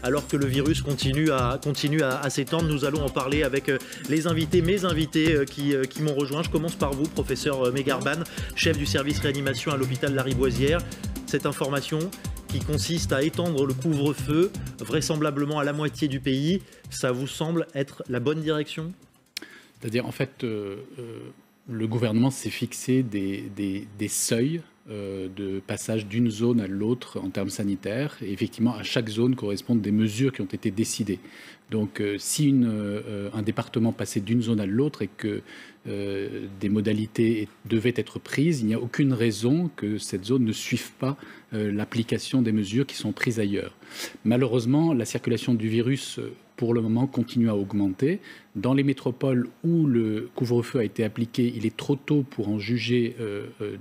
alors que le virus continue à s'étendre. Nous allons en parler avec les invités, mes invités qui m'ont rejoint. Je commence par vous, professeur Megarban, chef du service réanimation à l'hôpital Lariboisière. Cette information qui consiste à étendre le couvre-feu vraisemblablement à la moitié du pays, ça vous semble être la bonne direction ? C'est-à-dire, en fait, le gouvernement s'est fixé des seuils de passage d'une zone à l'autre en termes sanitaires. Et effectivement, à chaque zone correspondent des mesures qui ont été décidées. Donc, si un département passait d'une zone à l'autre et que des modalités devaient être prises, il n'y a aucune raison que cette zone ne suive pas l'application des mesures qui sont prises ailleurs. Malheureusement, la circulation du virus, pour le moment, continue à augmenter. Dans les métropoles où le couvre-feu a été appliqué, il est trop tôt pour en juger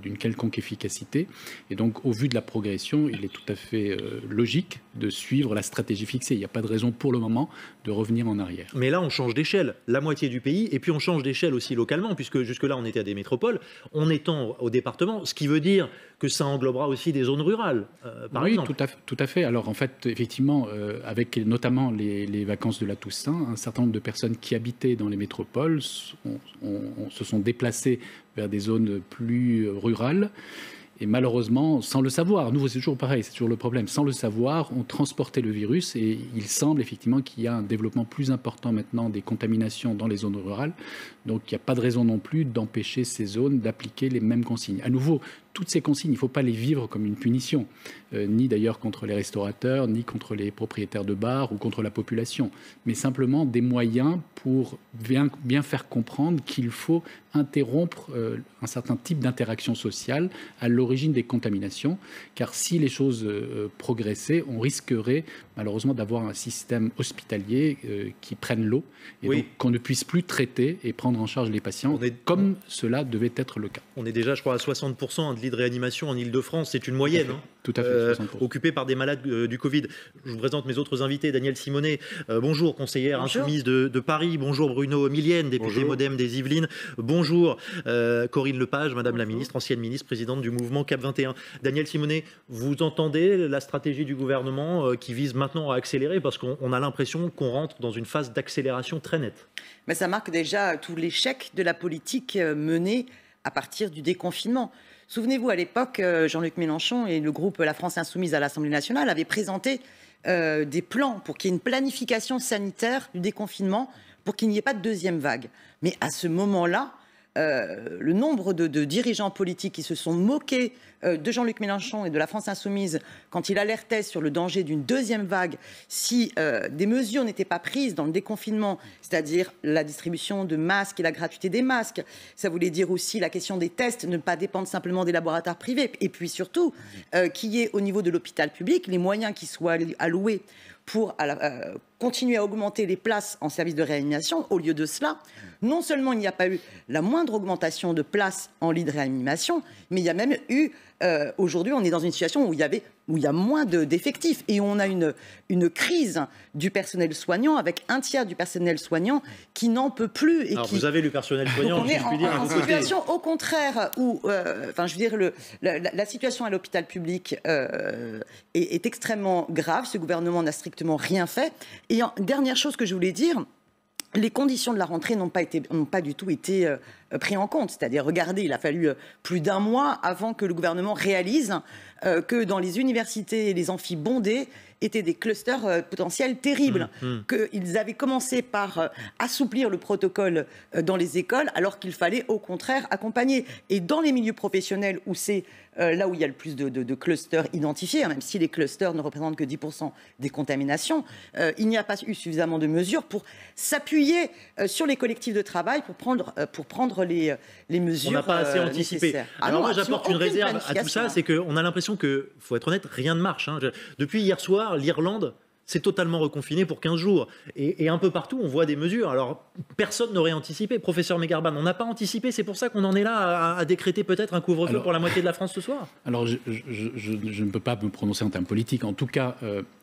d'une quelconque efficacité. Et donc, au vu de la progression, il est tout à fait logique de suivre la stratégie fixée. Il n'y a pas de raison pour le moment de revenir en arrière. Mais là, on change d'échelle, la moitié du pays, et puis on change d'échelle aussi localement, puisque jusque-là, on était à des métropoles. On étend au département, ce qui veut dire que ça englobera aussi des zones rurales, par exemple. Oui, tout à fait. Alors, en fait, effectivement, avec notamment les vacances de la Toussaint, un certain nombre de personnes qui habitaient dans les métropoles se sont déplacées vers des zones plus rurales. Et malheureusement, sans le savoir, nous c'est toujours pareil, c'est toujours le problème, sans le savoir, on transportait le virus et il semble effectivement qu'il y a un développement plus important maintenant des contaminations dans les zones rurales. Donc il n'y a pas de raison non plus d'empêcher ces zones d'appliquer les mêmes consignes. À nouveau, toutes ces consignes, il ne faut pas les vivre comme une punition, ni d'ailleurs contre les restaurateurs, ni contre les propriétaires de bars ou contre la population, mais simplement des moyens pour bien faire comprendre qu'il faut interrompre un certain type d'interaction sociale à l'origine des contaminations, car si les choses progressaient, on risquerait malheureusement d'avoir un système hospitalier qui prenne l'eau et donc qu'on ne puisse plus traiter et prendre en charge les patients comme cela devait être le cas. On est déjà, je crois, à 60% de lits de réanimation en Ile-de-France. C'est une moyenne. Tout à fait, occupée par des malades du Covid. Je vous présente mes autres invités. Danielle Simonet, bonjour, conseillère insoumise de Paris. Bonjour Bruno Millienne, député Modem des Yvelines. Bonjour Corinne Lepage, Madame la ministre, ancienne ministre, présidente du mouvement CAP 21. Danielle Simonet, vous entendez la stratégie du gouvernement qui vise maintenant à accélérer, parce qu'on a l'impression qu'on rentre dans une phase d'accélération très nette. Mais ça marque déjà tout l'échec de la politique menée à partir du déconfinement. Souvenez-vous, à l'époque, Jean-Luc Mélenchon et le groupe La France Insoumise à l'Assemblée nationale avaient présenté des plans pour qu'il y ait une planification sanitaire du déconfinement pour qu'il n'y ait pas de deuxième vague. Mais à ce moment-là, le nombre de dirigeants politiques qui se sont moqués de Jean-Luc Mélenchon et de la France Insoumise quand il alertait sur le danger d'une deuxième vague si des mesures n'étaient pas prises dans le déconfinement, c'est-à-dire la distribution de masques et la gratuité des masques. Ça voulait dire aussi la question des tests, ne pas dépendre simplement des laboratoires privés. Et puis surtout, qu'il y ait au niveau de l'hôpital public les moyens qui soient alloués pour continuer à augmenter les places en service de réanimation. Au lieu de cela, non seulement il n'y a pas eu la moindre augmentation de places en lit de réanimation, mais il y a même eu, aujourd'hui, on est dans une situation où il y a moins d'effectifs et on a une crise du personnel soignant avec un tiers du personnel soignant qui n'en peut plus. Alors vous avez le personnel soignant, on est en situation au contraire où, la situation à l'hôpital public est extrêmement grave. Ce gouvernement n'a strictement rien fait. Et dernière chose que je voulais dire, les conditions de la rentrée n'ont pas du tout été prises en compte. C'est-à-dire, regardez, il a fallu plus d'un mois avant que le gouvernement réalise que dans les universités et les amphis bondés étaient des clusters potentiels terribles. Qu'ils avaient commencé par assouplir le protocole dans les écoles, alors qu'il fallait au contraire accompagner. Et dans les milieux professionnels où c'est là où il y a le plus de clusters identifiés, même si les clusters ne représentent que 10% des contaminations, il n'y a pas eu suffisamment de mesures pour s'appuyer sur les collectifs de travail pour prendre les mesures. On n'a pas assez anticipé. Nécessaires. Alors moi, j'apporte une réserve à tout ça, c'est qu'on a l'impression que, faut être honnête, rien ne marche. Depuis hier soir, l'Irlande c'est totalement reconfiné pour 15 jours. Et un peu partout, on voit des mesures. Alors, personne n'aurait anticipé. Professeur Megarban, on n'a pas anticipé. C'est pour ça qu'on en est là à décréter peut-être un couvre-feu pour la moitié de la France ce soir. Alors, je ne peux pas me prononcer en termes politiques. En tout cas,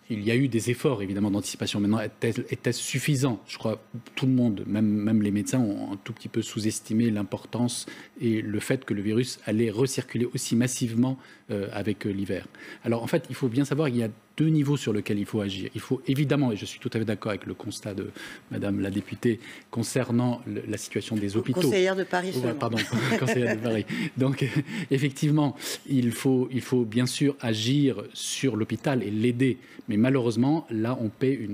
il y a eu des efforts, évidemment, d'anticipation. Maintenant, est-ce suffisant? Je crois que tout le monde, même les médecins, ont un tout petit peu sous-estimé l'importance et le fait que le virus allait recirculer aussi massivement avec l'hiver. Alors, en fait, il faut bien savoir qu'il y a 2 niveaux sur lesquels il faut agir. Il faut évidemment, et je suis tout à fait d'accord avec le constat de Madame la députée concernant la situation des hôpitaux. Conseillère de Paris. Pardon, conseillère de Paris. Donc, effectivement, il faut bien sûr agir sur l'hôpital et l'aider. Mais malheureusement, là, on paie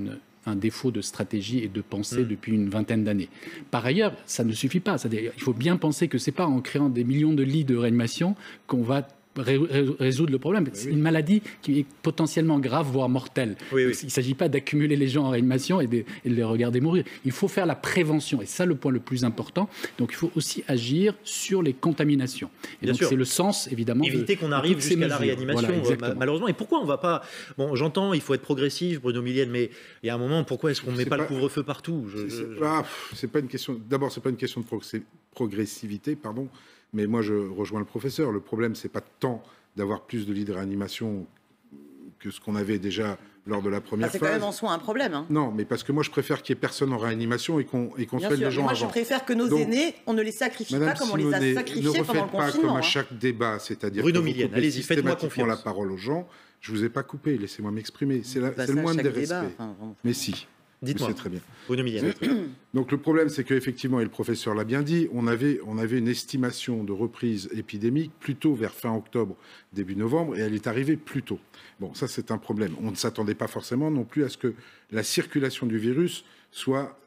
un défaut de stratégie et de pensée depuis une vingtaine d'années. Par ailleurs, ça ne suffit pas. Il faut bien penser que ce n'est pas en créant des millions de lits de réanimation qu'on va résoudre le problème. C'est une maladie qui est potentiellement grave, voire mortelle. Il ne s'agit pas d'accumuler les gens en réanimation et de les regarder mourir. Il faut faire la prévention, et ça, le point le plus important. Donc, il faut aussi agir sur les contaminations. Et donc, c'est le sens, évidemment, éviter qu'on arrive jusqu'à la réanimation, voilà, malheureusement. Et pourquoi on ne va pas... Bon, j'entends, il faut être progressif, Bruno Millienne, mais il y a un moment, pourquoi est-ce qu'on ne met pas le couvre-feu partout? C'est pas une question... D'abord, c'est pas une question de progressivité, pardon. Mais moi, je rejoins le professeur. Le problème, c'est pas tant d'avoir plus de lits de réanimation que ce qu'on avait déjà lors de la première phase. C'est quand même en soi un problème. Hein. Non, mais parce que moi, je préfère qu'il n'y ait personne en réanimation et qu'on soigne les gens moi, avant. Je préfère que nos aînés, on ne les sacrifie pas comme on les a sacrifiés pendant le confinement. Ne refaites pas comme à chaque débat, c'est-à-dire Bruno Millienne, allez-y, faites-moi confiance. La parole aux gens. Je ne vous ai pas coupé, laissez-moi m'exprimer. C'est le moindre des respects. Mais si. Dites-moi. C'est très bien. Bruno Millienne. Donc le problème, c'est qu'effectivement, et le professeur l'a bien dit, on avait une estimation de reprise épidémique plutôt vers fin octobre, début novembre, et elle est arrivée plus tôt. Bon, ça c'est un problème. On ne s'attendait pas forcément non plus à ce que la circulation du virus soit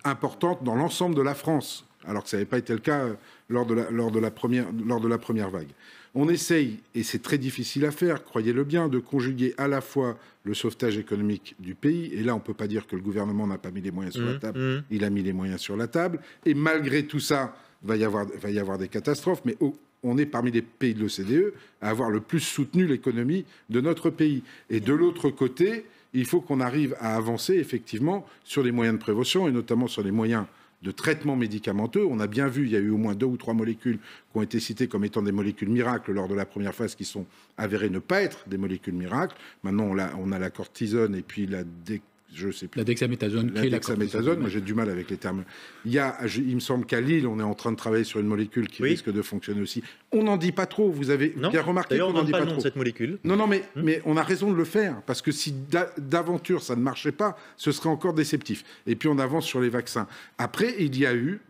importante dans l'ensemble de la France, alors que ça n'avait pas été le cas lors de la première vague. On essaye, et c'est très difficile à faire, croyez-le bien, de conjuguer à la fois le sauvetage économique du pays, et là on ne peut pas dire que le gouvernement n'a pas mis les moyens sur la table, il a mis les moyens sur la table, et malgré tout ça, va y avoir des catastrophes, mais on est parmi les pays de l'OCDE à avoir le plus soutenu l'économie de notre pays. Et de l'autre côté, il faut qu'on arrive à avancer effectivement sur les moyens de prévention, et notamment sur les moyens de traitement médicamenteux. On a bien vu, il y a eu au moins 2 ou 3 molécules qui ont été citées comme étant des molécules miracles lors de la première phase, qui sont avérées ne pas être des molécules miracles. Maintenant, on a la cortisone et puis la dexaméthasone. La dexaméthasone, moi j'ai du mal avec les termes. Il me semble qu'à Lille, on est en train de travailler sur une molécule qui risque de fonctionner aussi. On n'en dit pas trop, vous avez bien remarqué qu'on n'en dit pas trop. De cette molécule. Non, mais on a raison de le faire, parce que si d'aventure ça ne marchait pas, ce serait encore déceptif. Et puis on avance sur les vaccins. Après, il y a eu,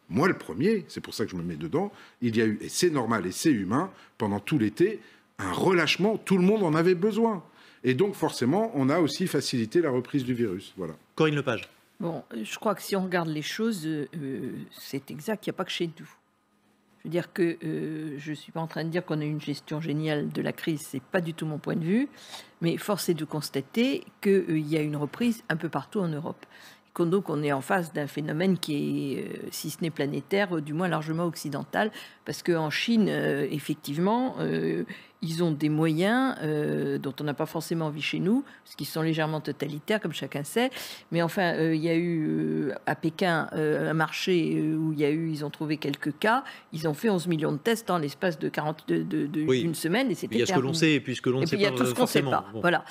moi le premier, c'est pour ça que je me mets dedans, il y a eu, et c'est normal et c'est humain, pendant tout l'été, un relâchement, tout le monde en avait besoin. Et donc, forcément, on a aussi facilité la reprise du virus. Voilà. Corinne Lepage. Bon, je crois que si on regarde les choses, c'est exact, il n'y a pas que chez nous. Je veux dire que je ne suis pas en train de dire qu'on a une gestion géniale de la crise, ce n'est pas du tout mon point de vue, mais force est de constater qu'il y a une reprise un peu partout en Europe. Donc on est en face d'un phénomène qui est, si ce n'est planétaire, du moins largement occidental, parce qu'en Chine, effectivement, ils ont des moyens dont on n'a pas forcément envie chez nous, parce qu'ils sont légèrement totalitaires, comme chacun sait. Mais enfin, il y a eu à Pékin un marché où ils ont trouvé quelques cas. Ils ont fait 11 millions de tests en l'espace de d'une semaine, et c'était il y a ce que l'on sait, et puis ce que l'on ne sait pas. Il y a tout ce qu'on ne sait pas. Bon. Voilà.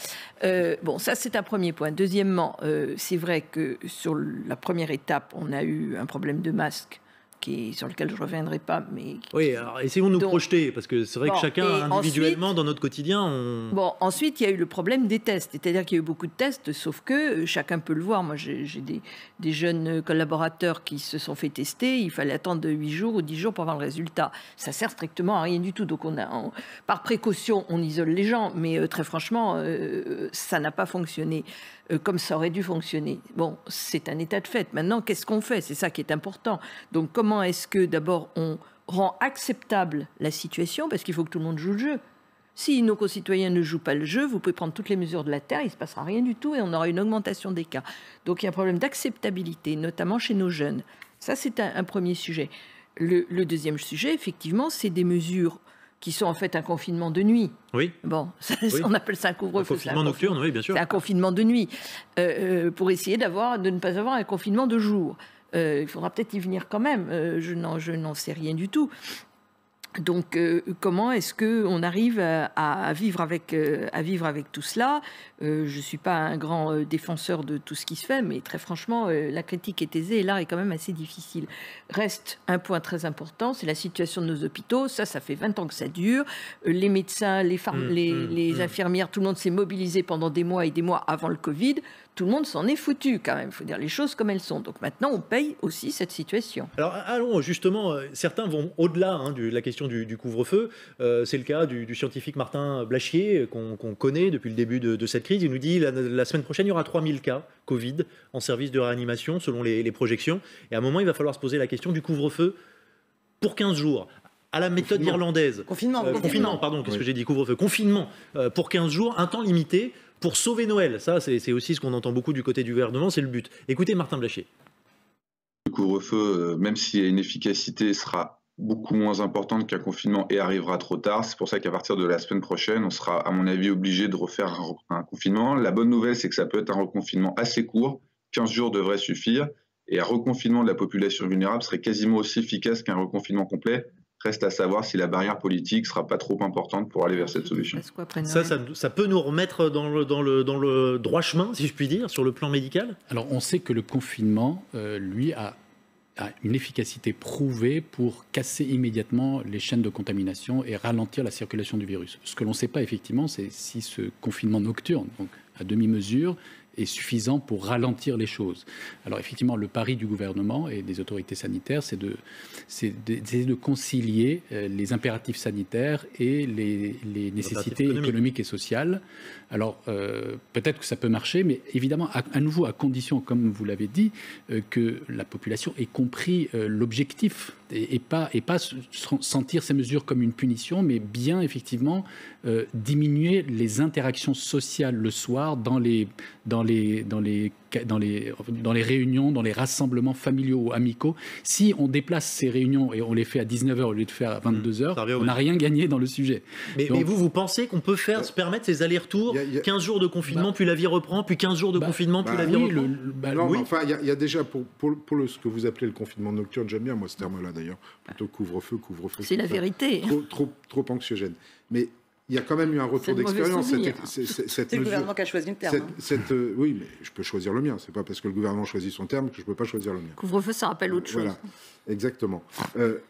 Bon, ça c'est un premier point. Deuxièmement, c'est vrai que sur la première étape, on a eu un problème de masque sur lequel je ne reviendrai pas. Mais oui, alors essayons de nous projeter, parce que c'est vrai que chacun, individuellement, dans notre quotidien... Bon, ensuite, il y a eu le problème des tests. C'est-à-dire qu'il y a eu beaucoup de tests, sauf que chacun peut le voir. Moi, j'ai des jeunes collaborateurs qui se sont fait tester. Il fallait attendre 8 jours ou 10 jours pour avoir le résultat. Ça sert strictement à rien du tout. Donc, par précaution, on isole les gens. Mais très franchement, ça n'a pas fonctionné comme ça aurait dû fonctionner. Bon, c'est un état de fait. Maintenant, qu'est-ce qu'on fait? C'est ça qui est important. Donc, comment est-ce que, d'abord, on rend acceptable la situation? Parce qu'il faut que tout le monde joue le jeu. Si nos concitoyens ne jouent pas le jeu, vous pouvez prendre toutes les mesures de la Terre, il ne se passera rien du tout et on aura une augmentation des cas. Donc, il y a un problème d'acceptabilité, notamment chez nos jeunes. Ça, c'est un premier sujet. Le deuxième sujet, effectivement, c'est des mesures qui sont en fait un confinement de nuit. Oui. Bon, on appelle ça un couvre-feu. Un confinement nocturne, oui, bien sûr. C'est un confinement de nuit, pour essayer de ne pas avoir un confinement de jour. Il faudra peut-être y venir quand même. Je n'en sais rien du tout. Donc, comment est-ce qu'on arrive à vivre avec tout cela? Je ne suis pas un grand défenseur de tout ce qui se fait, mais très franchement, la critique est aisée et l'art est quand même assez difficile. Reste un point très important, c'est la situation de nos hôpitaux. Ça fait 20 ans que ça dure. Les médecins, les infirmières, tout le monde s'est mobilisé pendant des mois et des mois avant le Covid. Tout le monde s'en est foutu quand même. Il faut dire les choses comme elles sont. Donc maintenant, on paye aussi cette situation. Alors allons justement, certains vont au-delà de la question du couvre-feu. C'est le cas du scientifique Martin Blachier qu'on connaît depuis le début de cette crise. Il nous dit la semaine prochaine, il y aura 3000 cas Covid en service de réanimation selon les projections. Et à un moment, il va falloir se poser la question du couvre-feu pour 15 jours. À la méthode irlandaise. Confinement, pardon, qu'est-ce que j'ai dit? Couvre-feu. Confinement pour 15 jours, un temps limité pour sauver Noël. Ça, c'est aussi ce qu'on entend beaucoup du côté du gouvernement, c'est le but. Écoutez Martin Blachier. Le couvre-feu, même s'il y a une efficacité, sera beaucoup moins importante qu'un confinement et arrivera trop tard. C'est pour ça qu'à partir de la semaine prochaine, on sera, à mon avis, obligé de refaire un confinement. La bonne nouvelle, c'est que ça peut être un reconfinement assez court. 15 jours devrait suffire. Et un reconfinement de la population vulnérable serait quasiment aussi efficace qu'un reconfinement complet. Reste à savoir si la barrière politique ne sera pas trop importante pour aller vers cette solution. Ça peut nous remettre dans le droit chemin, si je puis dire, sur le plan médical? Alors, on sait que le confinement, lui, a une efficacité prouvée pour casser immédiatement les chaînes de contamination et ralentir la circulation du virus. Ce que l'on ne sait pas, effectivement, c'est si ce confinement nocturne, donc à demi-mesure, est suffisant pour ralentir les choses. Alors effectivement, le pari du gouvernement et des autorités sanitaires, c'est de concilier les impératifs sanitaires et les nécessités économiques et sociales. Alors peut-être que ça peut marcher, mais évidemment, à nouveau, à condition, comme vous l'avez dit, que la population ait compris l'objectif et pas sentir ces mesures comme une punition, mais bien effectivement diminuer les interactions sociales le soir dans les réunions, dans les rassemblements familiaux ou amicaux. Si on déplace ces réunions et on les fait à 19h au lieu de faire à 22h, on n'a rien gagné dans le sujet. Mais vous pensez qu'on peut se permettre ces allers-retours, 15 jours de confinement, puis la vie reprend, puis 15 jours de confinement, puis la vie reprend? Enfin, il y a déjà, pour ce que vous appelez le confinement nocturne, j'aime bien moi ce terme-là d'ailleurs, plutôt couvre-feu. C'est la vérité. Trop anxiogène. Mais il y a quand même eu un retour d'expérience. C'est le gouvernement qui a choisi le terme. Oui, mais je peux choisir le mien. C'est pas parce que le gouvernement choisit son terme que je ne peux pas choisir le mien. Couvre-feu, ça rappelle autre chose. Voilà, exactement.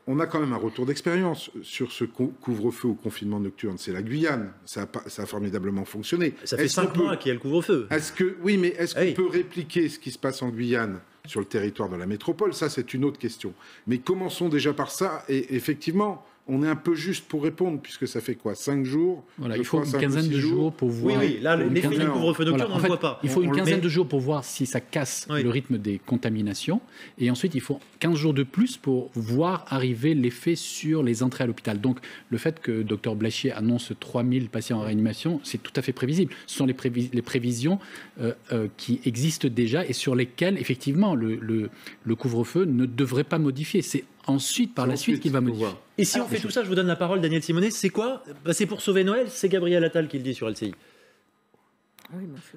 On a quand même un retour d'expérience sur ce couvre-feu ou confinement nocturne. C'est la Guyane. Ça a formidablement fonctionné. Ça fait 5 mois qu'il y a le couvre-feu. Est-ce qu'on peut répliquer ce qui se passe en Guyane sur le territoire de la métropole? Ça, c'est une autre question. Mais commençons déjà par ça. Et effectivement, on est un peu juste pour répondre, puisque ça fait quoi, 5 jours? Voilà, il faut une quinzaine de jours pour voir. Oui, là, l'effet du couvre-feu nocturne, on ne le voit pas. Il faut une quinzaine de jours pour voir si ça casse le rythme des contaminations. Et ensuite, il faut 15 jours de plus pour voir arriver l'effet sur les entrées à l'hôpital. Donc, le fait que Dr Blachier annonce 3000 patients en réanimation, c'est tout à fait prévisible. Ce sont les prévisions qui existent déjà et sur lesquelles, effectivement, le couvre-feu ne devrait pas modifier. C'est ensuite, par la suite, qu'il va modifier. Et si on fait tout ça, je vous donne la parole, Daniel Simonet, c'est quoi? C'est pour sauver Noël, c'est Gabriel Attal qui le dit sur LCI.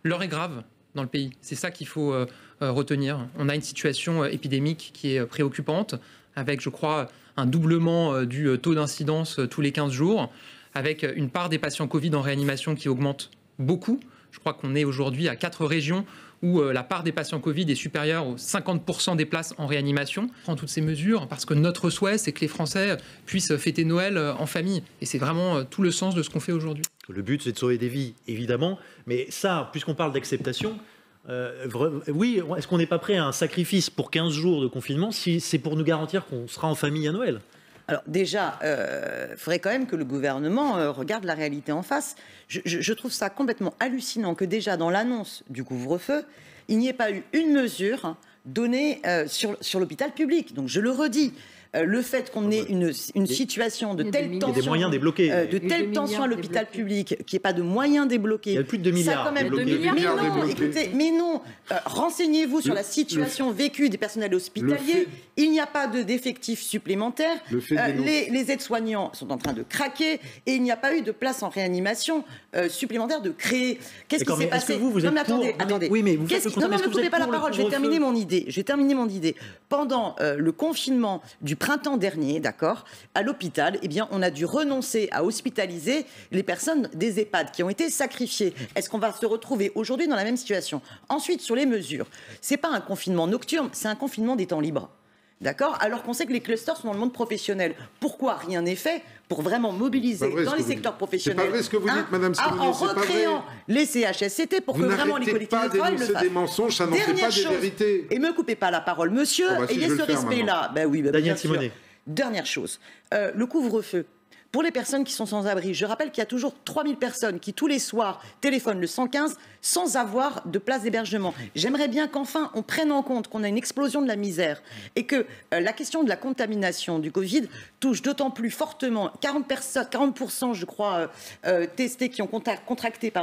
L'heure est grave dans le pays, c'est ça qu'il faut retenir. On a une situation épidémique qui est préoccupante, avec, je crois, un doublement du taux d'incidence tous les 15 jours, avec une part des patients Covid en réanimation qui augmente beaucoup. Je crois qu'on est aujourd'hui à 4 régions où la part des patients Covid est supérieure aux 50% des places en réanimation. On prend toutes ces mesures parce que notre souhait, c'est que les Français puissent fêter Noël en famille. Et c'est vraiment tout le sens de ce qu'on fait aujourd'hui. Le but, c'est de sauver des vies, évidemment. Mais ça, puisqu'on parle d'acceptation, oui, est-ce qu'on n'est pas prêt à un sacrifice pour 15 jours de confinement si c'est pour nous garantir qu'on sera en famille à Noël? Alors déjà, il faudrait quand même que le gouvernement regarde la réalité en face. Je trouve ça complètement hallucinant que déjà dans l'annonce du couvre-feu, il n'y ait pas eu une mesure donnée sur l'hôpital public. Donc je le redis. Le fait qu'on ait une situation de telle tension, des moyens débloqués, de telle tension à l'hôpital public, qu'il n'y ait pas de moyens débloqués. Il y a plus de 2 milliards. Ça, quand même, mais non, renseignez-vous sur la situation vécue des personnels hospitaliers. Il n'y a pas d'effectifs supplémentaires. Les aides-soignants sont en train de craquer et il n'y a pas eu de place en réanimation supplémentaire de créer. Qu'est-ce qui s'est passé? Non, mais attendez. Oui, mais vous faites non, ne me coupez pas la parole. Je vais terminer mon idée. Pendant le confinement du printemps dernier, d'accord, à l'hôpital, eh bien, on a dû renoncer à hospitaliser les personnes des EHPAD qui ont été sacrifiées. Est-ce qu'on va se retrouver aujourd'hui dans la même situation? Ensuite, sur les mesures, c'est pas un confinement nocturne, c'est un confinement des temps libres. D'accord? Alors qu'on sait que les clusters sont dans le monde professionnel. Pourquoi rien n'est fait pour vraiment mobiliser dans les secteurs professionnels? C'est pas vrai ce que vous dites, Madame Simonet, en recréant les CHSCT pour que vraiment les collectivités travaillent le fassent. Des mensonges, ça n'en fait pas des vérités. Et me coupez pas la parole, monsieur. Ayez ce respect-là. Ben oui, Daniel Simonet. Dernière chose, le couvre-feu. Pour les personnes qui sont sans abri, je rappelle qu'il y a toujours 3000 personnes qui, tous les soirs, téléphonent le 115 sans avoir de place d'hébergement. J'aimerais bien qu'enfin, on prenne en compte qu'on a une explosion de la misère et que la question de la contamination du Covid touche d'autant plus fortement 40%, je crois, testés qui ont contracté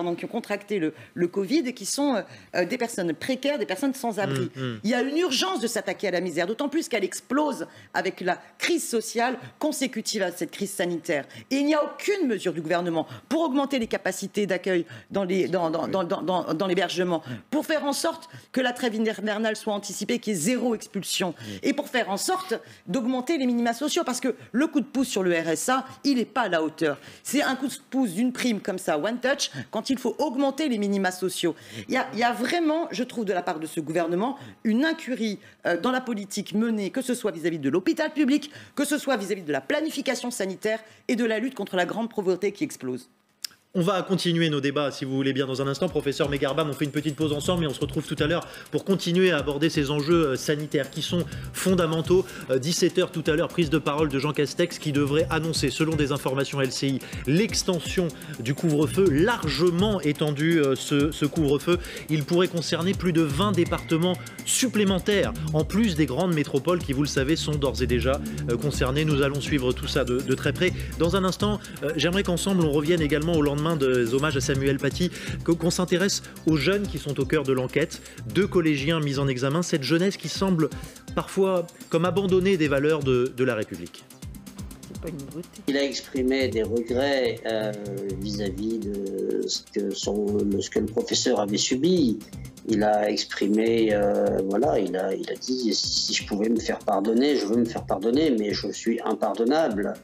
le Covid et qui sont des personnes précaires, des personnes sans abri. Il y a une urgence de s'attaquer à la misère, d'autant plus qu'elle explose avec la crise sociale consécutive à cette crise sanitaire. Et il n'y a aucune mesure du gouvernement pour augmenter les capacités d'accueil dans l'hébergement, pour faire en sorte que la trêve hivernale soit anticipée, qu'il y ait 0 expulsion, et pour faire en sorte d'augmenter les minima sociaux, parce que le coup de pouce sur le RSA, il n'est pas à la hauteur. C'est un coup de pouce d'une prime comme ça, one touch, quand il faut augmenter les minima sociaux. Il y a vraiment, je trouve, de la part de ce gouvernement, une incurie dans la politique menée, que ce soit vis-à-vis de l'hôpital public, que ce soit vis-à-vis de la planification sanitaire et de la lutte contre la grande pauvreté qui explose. On va continuer nos débats, si vous voulez bien, dans un instant. Professeur Megarbam, on fait une petite pause ensemble, mais on se retrouve tout à l'heure pour continuer à aborder ces enjeux sanitaires qui sont fondamentaux. 17h tout à l'heure, prise de parole de Jean Castex qui devrait annoncer, selon des informations LCI, l'extension du couvre-feu, largement étendu ce couvre-feu. Il pourrait concerner plus de 20 départements supplémentaires, en plus des grandes métropoles qui, vous le savez, sont d'ores et déjà concernées. Nous allons suivre tout ça de très près. Dans un instant, j'aimerais qu'ensemble on revienne également au lendemain des hommages à Samuel Paty, qu'on s'intéresse aux jeunes qui sont au cœur de l'enquête. 2 collégiens mis en examen, cette jeunesse qui semble parfois comme abandonnée des valeurs de la République. Il a exprimé des regrets vis-à-vis de ce que le professeur avait subi. Il a exprimé, il a dit si je pouvais me faire pardonner, je veux me faire pardonner, mais je suis impardonnable.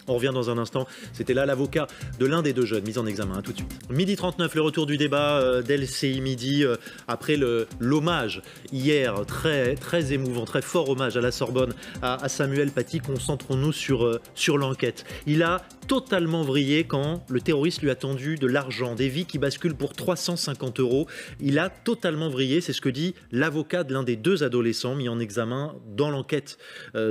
On revient dans un instant. C'était là l'avocat de l'un des 2 jeunes mis en examen. À tout de suite. 12h39, le retour du débat d'LCI Midi. Après l'hommage hier, très, très émouvant, très fort hommage à la Sorbonne, à Samuel Paty. Concentrons-nous sur l'enquête. Il a totalement vrillé quand le terroriste lui a tendu de l'argent, des vies qui basculent pour 350 €. Il a totalement vrillé, c'est ce que dit l'avocat de l'un des 2 adolescents mis en examen dans l'enquête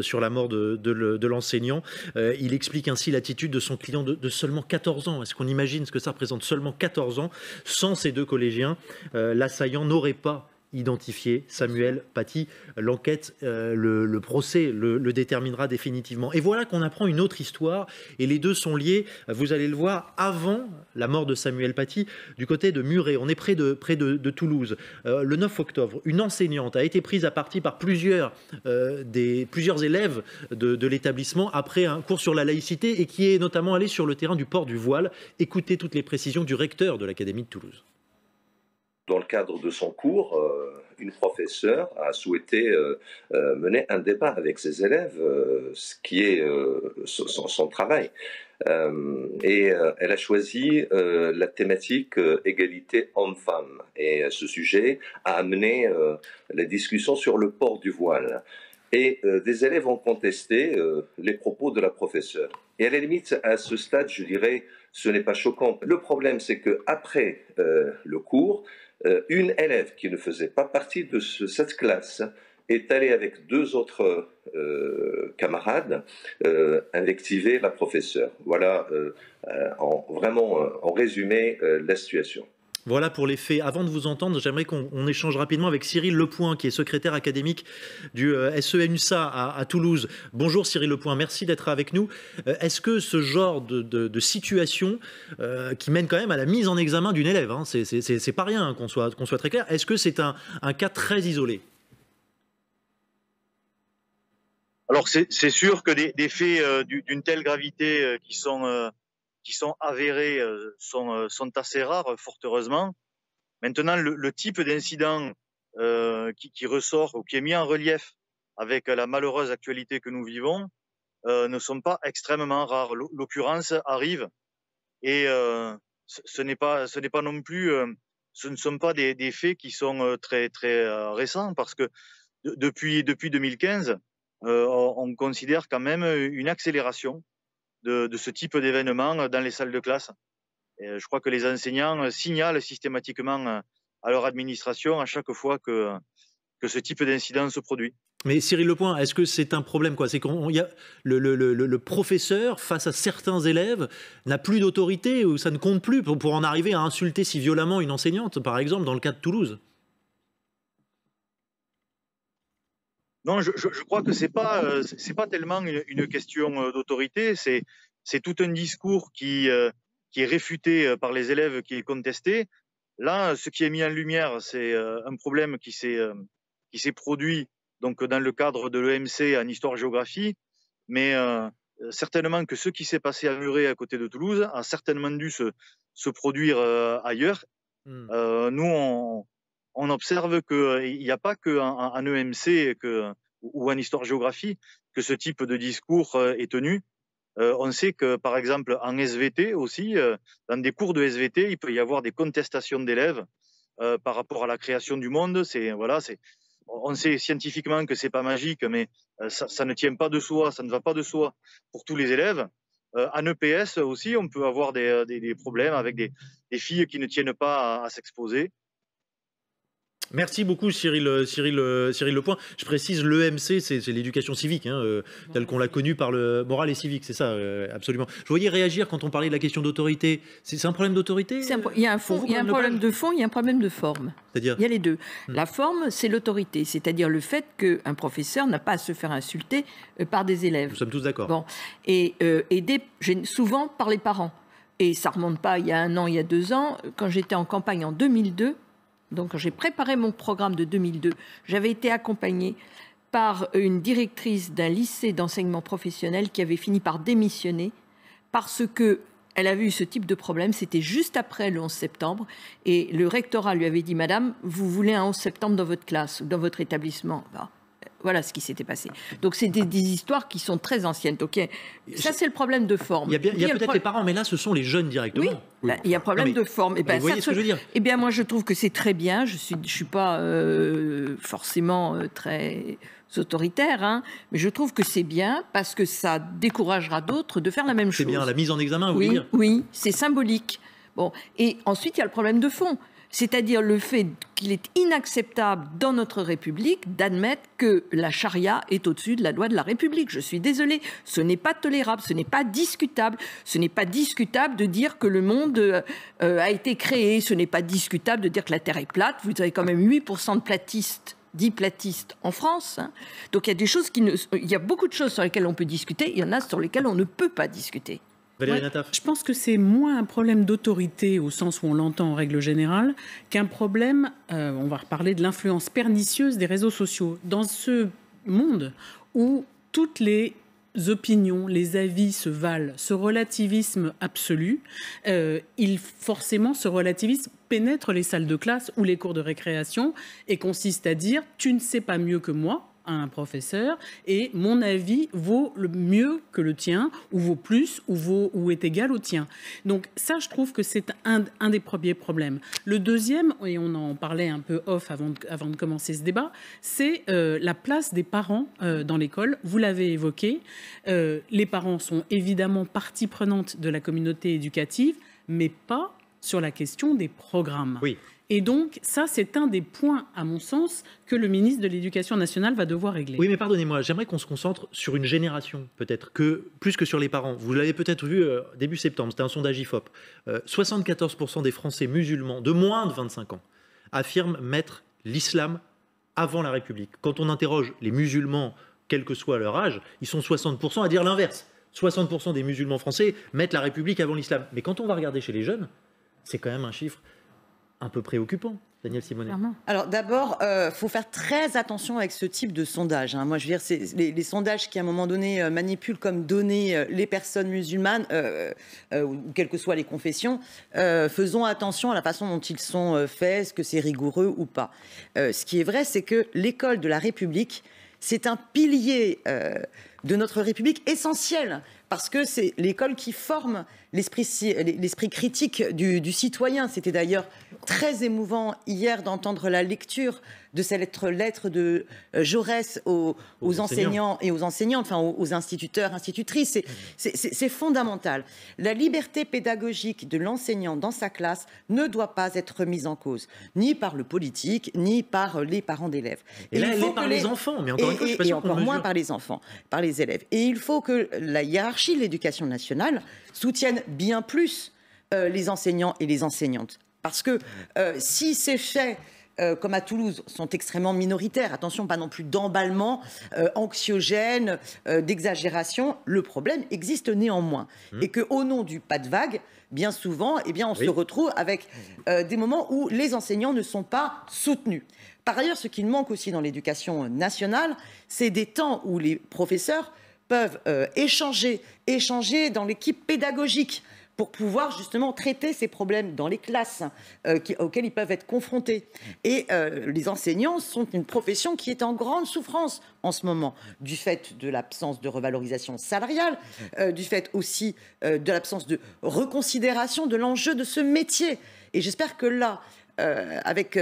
sur la mort de l'enseignant. Il explique ainsi l'attitude de son client de seulement 14 ans. Est-ce qu'on imagine ce que ça représente? Seulement 14 ans, sans ces 2 collégiens, l'assaillant n'aurait pas identifié Samuel Paty. L'enquête, le procès le déterminera définitivement. Et voilà qu'on apprend une autre histoire, et les 2 sont liés, vous allez le voir, avant la mort de Samuel Paty, du côté de Muret. On est près de Toulouse. Le 9 octobre, une enseignante a été prise à partie par plusieurs élèves de l'établissement après un cours sur la laïcité, et qui est notamment allée sur le terrain du port du voile. Écoutez toutes les précisions du recteur de l'Académie de Toulouse. Dans le cadre de son cours, une professeure a souhaité mener un débat avec ses élèves, ce qui est son travail. Et elle a choisi la thématique égalité homme-femme. Et ce sujet a amené la discussion sur le port du voile. Et des élèves ont contesté les propos de la professeure. Et à la limite, à ce stade, je dirais, ce n'est pas choquant. Le problème, c'est qu'après le cours, une élève qui ne faisait pas partie de cette classe est allée avec 2 autres camarades invectiver la professeure. Voilà, en résumé, la situation. Voilà pour les faits. Avant de vous entendre, j'aimerais qu'on échange rapidement avec Cyril Lepoint, qui est secrétaire académique du SEMUSA à Toulouse. Bonjour Cyril Lepoint, merci d'être avec nous. Est-ce que ce genre de situation qui mène quand même à la mise en examen d'une élève, hein, c'est pas rien, hein, qu'on soit très clair, est-ce que c'est un cas très isolé? Alors c'est sûr que des faits d'une telle gravité qui sont avérés sont assez rares, fort heureusement. Maintenant, le type d'incident qui ressort ou qui est mis en relief avec la malheureuse actualité que nous vivons, ne sont pas extrêmement rares. L'occurrence arrive et ce n'est pas non plus, ce ne sont pas des faits qui sont très récents, parce que depuis 2015, on considère quand même une accélération de ce type d'événements dans les salles de classe. Et je crois que les enseignants signalent systématiquement à leur administration à chaque fois que ce type d'incident se produit. Mais Cyril Lepoint, est-ce que c'est un problème, quoi? C'est qu'il y a le professeur, face à certains élèves, n'a plus d'autorité, ou ça ne compte plus pour en arriver à insulter si violemment une enseignante, par exemple, dans le cas de Toulouse? Non, je crois que c'est pas tellement une question d'autorité, c'est tout un discours qui est réfuté par les élèves, qui est contesté. Là, ce qui est mis en lumière, c'est un problème qui s'est produit donc dans le cadre de l'EMC en histoire-géographie, mais certainement que ce qui s'est passé à Muret, à côté de Toulouse, a certainement dû se produire ailleurs. Nous, on observe qu'il n'y a pas qu'en EMC ou en histoire-géographie que ce type de discours est tenu. On sait que, par exemple, en SVT aussi, dans des cours de SVT, il peut y avoir des contestations d'élèves par rapport à la création du monde. On sait scientifiquement que c'est pas magique, mais ça ne tient pas de soi, ça ne va pas de soi pour tous les élèves. En EPS aussi, on peut avoir des problèmes avec des filles qui ne tiennent pas à s'exposer. Merci beaucoup Cyril Lepoint. Je précise, l'EMC, c'est l'éducation civique, telle qu'on l'a connue par le moral et civique, c'est ça, absolument. Je voyais réagir quand on parlait de la question d'autorité. C'est un problème d'autorité? Il y a un problème de fond, il y a un problème de forme. C'est-à-dire? Il y a les deux. La forme, c'est l'autorité, c'est-à-dire le fait qu'un professeur n'a pas à se faire insulter par des élèves. Nous sommes tous d'accord. Bon. Et souvent par les parents. Et ça ne remonte pas il y a 1 an, il y a 2 ans. Quand j'étais en campagne en 2002, donc quand j'ai préparé mon programme de 2002, j'avais été accompagnée par une directrice d'un lycée d'enseignement professionnel qui avait fini par démissionner parce qu'elle avait eu ce type de problème. C'était juste après le 11 septembre. Et le rectorat lui avait dit « Madame, vous voulez un 11 septembre dans votre classe ou dans votre établissement ?» Voilà ce qui s'était passé. Donc, c'est des histoires qui sont très anciennes. Donc, ça, c'est le problème de forme. Il y a peut-être les parents, mais là, ce sont les jeunes directement. Oui, il y a un problème de forme. Vous voyez ce que je veux dire? Eh bien, moi, je trouve que c'est très bien. Je suis pas forcément très autoritaire, mais je trouve que c'est bien parce que ça découragera d'autres de faire la même chose. C'est bien, la mise en examen, vous voulez dire? Oui, c'est symbolique. Bon, et ensuite, il y a le problème de fond. C'est-à-dire le fait qu'il est inacceptable dans notre République d'admettre que la charia est au-dessus de la loi de la République. Je suis désolée, ce n'est pas tolérable, ce n'est pas discutable. Ce n'est pas discutable de dire que le monde a été créé, ce n'est pas discutable de dire que la Terre est plate. Vous avez quand même 8% de platistes, 10 platistes en France. Donc il y a des choses il y a beaucoup de choses sur lesquelles on peut discuter, il y en a sur lesquelles on ne peut pas discuter. Je pense que c'est moins un problème d'autorité au sens où on l'entend en règle générale qu'un problème, on va reparler de l'influence pernicieuse des réseaux sociaux. Dans ce monde où toutes les opinions, les avis se valent, ce relativisme absolu, forcément ce relativisme pénètre les salles de classe ou les cours de récréation et consiste à dire « tu ne sais pas mieux que moi ». À un professeur, et mon avis vaut mieux que le tien, ou vaut plus, ou est égal au tien. Donc ça, je trouve que c'est un des premiers problèmes. Le deuxième, et on en parlait un peu off avant de commencer ce débat, c'est la place des parents dans l'école. Vous l'avez évoqué, les parents sont évidemment partie prenante de la communauté éducative, mais pas sur la question des programmes. Oui. Et donc, ça, c'est un des points, à mon sens, que le ministre de l'Éducation nationale va devoir régler. Oui, mais pardonnez-moi, j'aimerais qu'on se concentre sur une génération, peut-être, plus que sur les parents. Vous l'avez peut-être vu début septembre, c'était un sondage IFOP. 74% des Français musulmans de moins de 25 ans affirment mettre l'islam avant la République. Quand on interroge les musulmans, quel que soit leur âge, ils sont 60% à dire l'inverse. 60% des musulmans français mettent la République avant l'islam. Mais quand on va regarder chez les jeunes, c'est quand même un chiffre un peu préoccupant, Danielle Simonet. Alors d'abord, faut faire très attention avec ce type de sondage. Moi, je veux dire, c'est les sondages qui, à un moment donné, manipulent comme données les personnes musulmanes, ou quelles que soient les confessions. Faisons attention à la façon dont ils sont faits, est-ce que c'est rigoureux ou pas. Ce qui est vrai, c'est que l'école de la République, c'est un pilier de notre République essentielle, parce que c'est l'école qui forme l'esprit critique du citoyen. C'était d'ailleurs très émouvant hier d'entendre la lecture de cette lettre de Jaurès aux enseignants et aux enseignantes, enfin aux instituteurs, institutrices. C'est fondamental. La liberté pédagogique de l'enseignant dans sa classe ne doit pas être remise en cause, ni par le politique, ni par les parents d'élèves. Et là, elle est par les enfants, mais encore une fois, je suis pas sûr qu'on encore moins mesure. par les enfants, par les élèves. Et il faut que la hiérarchie de l'éducation nationale soutienne bien plus les enseignants et les enseignantes. Parce que si ces faits, comme à Toulouse, sont extrêmement minoritaires, attention, pas non plus d'emballement anxiogène, d'exagération, le problème existe néanmoins. Et qu'au nom du pas de vague, bien souvent, eh bien, on se retrouve avec des moments où les enseignants ne sont pas soutenus. Par ailleurs, ce qui manque aussi dans l'éducation nationale, c'est des temps où les professeurs peuvent échanger dans l'équipe pédagogique pour pouvoir justement traiter ces problèmes dans les classes auxquels ils peuvent être confrontés. Et les enseignants sont une profession qui est en grande souffrance en ce moment, du fait de l'absence de revalorisation salariale, du fait aussi de l'absence de reconsidération de l'enjeu de ce métier. Et j'espère que là, avec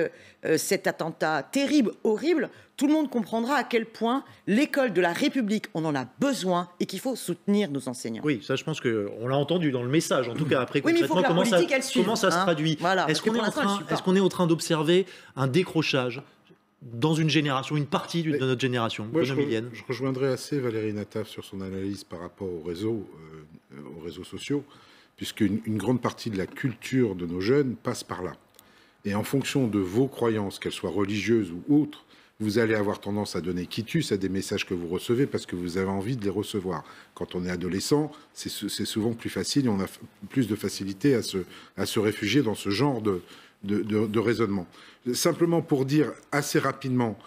cet attentat terrible, horrible, tout le monde comprendra à quel point l'école de la République, on en a besoin et qu'il faut soutenir nos enseignants. Oui, ça je pense qu'on l'a entendu dans le message, en tout cas après oui, mais il faut concrètement, que la politique, elle suive, comment ça se traduit. Voilà, Est-ce qu'on est en train d'observer un décrochage dans une génération, une partie de notre génération? Moi, je rejoindrais assez Valérie Nataf sur son analyse par rapport aux réseaux sociaux, puisqu'une grande partie de la culture de nos jeunes passe par là. Et en fonction de vos croyances, qu'elles soient religieuses ou autres, vous allez avoir tendance à donner quitus à des messages que vous recevez parce que vous avez envie de les recevoir. Quand on est adolescent, c'est souvent plus facile et on a plus de facilité à se réfugier dans ce genre de raisonnement. Simplement pour dire assez rapidement,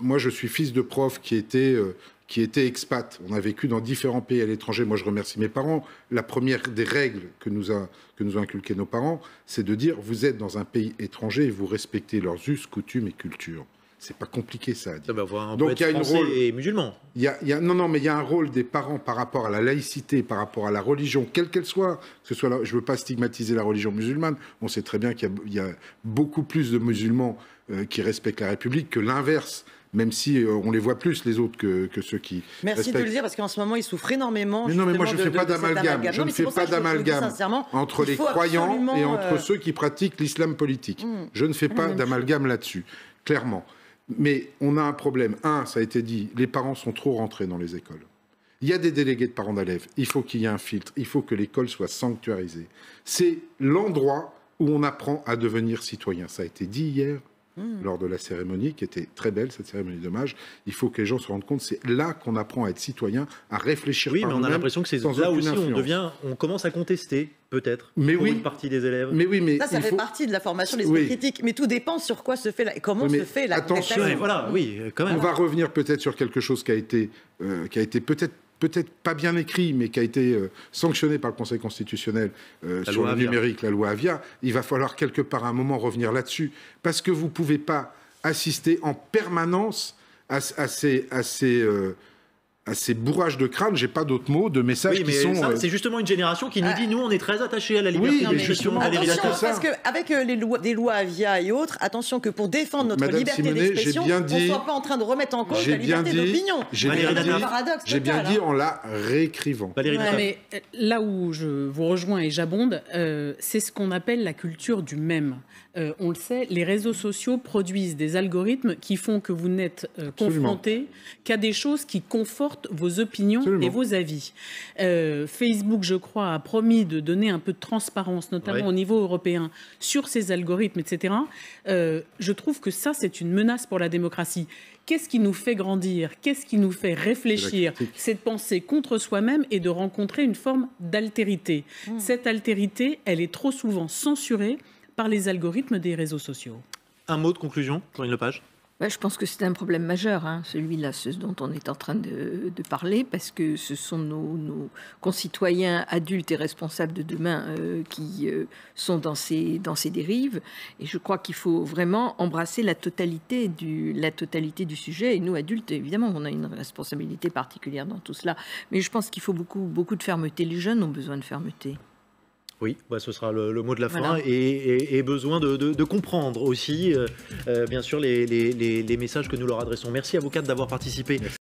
moi je suis fils de prof qui était expat. On a vécu dans différents pays à l'étranger. Moi, je remercie mes parents. La première des règles que nous ont inculquées nos parents, c'est de dire vous êtes dans un pays étranger et vous respectez leurs us, coutumes et cultures. C'est pas compliqué ça à dire. Donc il y a un rôle et musulman. Mais il y a un rôle des parents par rapport à la laïcité, par rapport à la religion, quelle qu'elle soit. Je ne veux pas stigmatiser la religion musulmane. On sait très bien qu'il y a beaucoup plus de musulmans qui respectent la République que l'inverse. Même si on les voit plus, les autres, que ceux qui Merci de le dire, parce qu'en ce moment, ils souffrent énormément. Mais non, mais moi, je ne fais pas d'amalgame. Je ne fais pas d'amalgame entre les croyants et entre ceux qui pratiquent l'islam politique. Je ne fais pas d'amalgame là-dessus, clairement. Mais on a un problème. Ça a été dit, les parents sont trop rentrés dans les écoles. Il y a des délégués de parents d'élèves. Il faut qu'il y ait un filtre. Il faut que l'école soit sanctuarisée. C'est l'endroit où on apprend à devenir citoyen. Ça a été dit hier. Lors de la cérémonie, qui était très belle, cette cérémonie d'hommage. Il faut que les gens se rendent compte, c'est là qu'on apprend à être citoyen, à réfléchir par nous-mêmes. Oui, mais on a l'impression que c'est là aussi on commence à contester, peut-être, pour une partie des élèves. Mais oui, mais ça fait partie de la formation de l'esprit critique. Mais tout dépend sur quoi se fait comment se fait la attention. Voilà, oui, quand même. On va revenir peut-être sur quelque chose qui a été peut-être pas bien écrit, mais qui a été sanctionné par le Conseil constitutionnel sur le numérique, la loi Avia. Il va falloir quelque part à un moment revenir là-dessus, parce que vous ne pouvez pas assister en permanence à ces bourrages de crâne, j'ai pas d'autres mots, de messages qui sont... C'est justement une génération qui nous dit, nous, on est très attachés à la liberté d'expression. Attention, parce qu'avec des lois Avia et autres, attention que pour défendre notre liberté d'expression, on ne soit pas en train de remettre en cause la liberté d'opinion. J'ai bien dit en la réécrivant. Mais là où je vous rejoins et j'abonde, c'est ce qu'on appelle la culture du mème. On le sait, les réseaux sociaux produisent des algorithmes qui font que vous n'êtes confronté qu'à des choses qui confortent vos opinions et vos avis. Facebook, je crois, a promis de donner un peu de transparence, notamment au niveau européen, sur ces algorithmes, etc. Je trouve que ça, c'est une menace pour la démocratie. Qu'est-ce qui nous fait grandir? Qu'est-ce qui nous fait réfléchir? C'est de penser contre soi-même et de rencontrer une forme d'altérité. Cette altérité, elle est trop souvent censurée par les algorithmes des réseaux sociaux. Un mot de conclusion, Corinne Lepage? Je pense que c'est un problème majeur, celui-là, ce dont on est en train de parler, parce que ce sont nos concitoyens adultes et responsables de demain qui sont dans ces dérives. Et je crois qu'il faut vraiment embrasser la totalité du sujet. Et nous, adultes, évidemment, on a une responsabilité particulière dans tout cela. Mais je pense qu'il faut beaucoup de fermeté. Les jeunes ont besoin de fermeté. Oui, ce sera le mot de la fin, et besoin de comprendre aussi, bien sûr, les messages que nous leur adressons. Merci à vous quatre d'avoir participé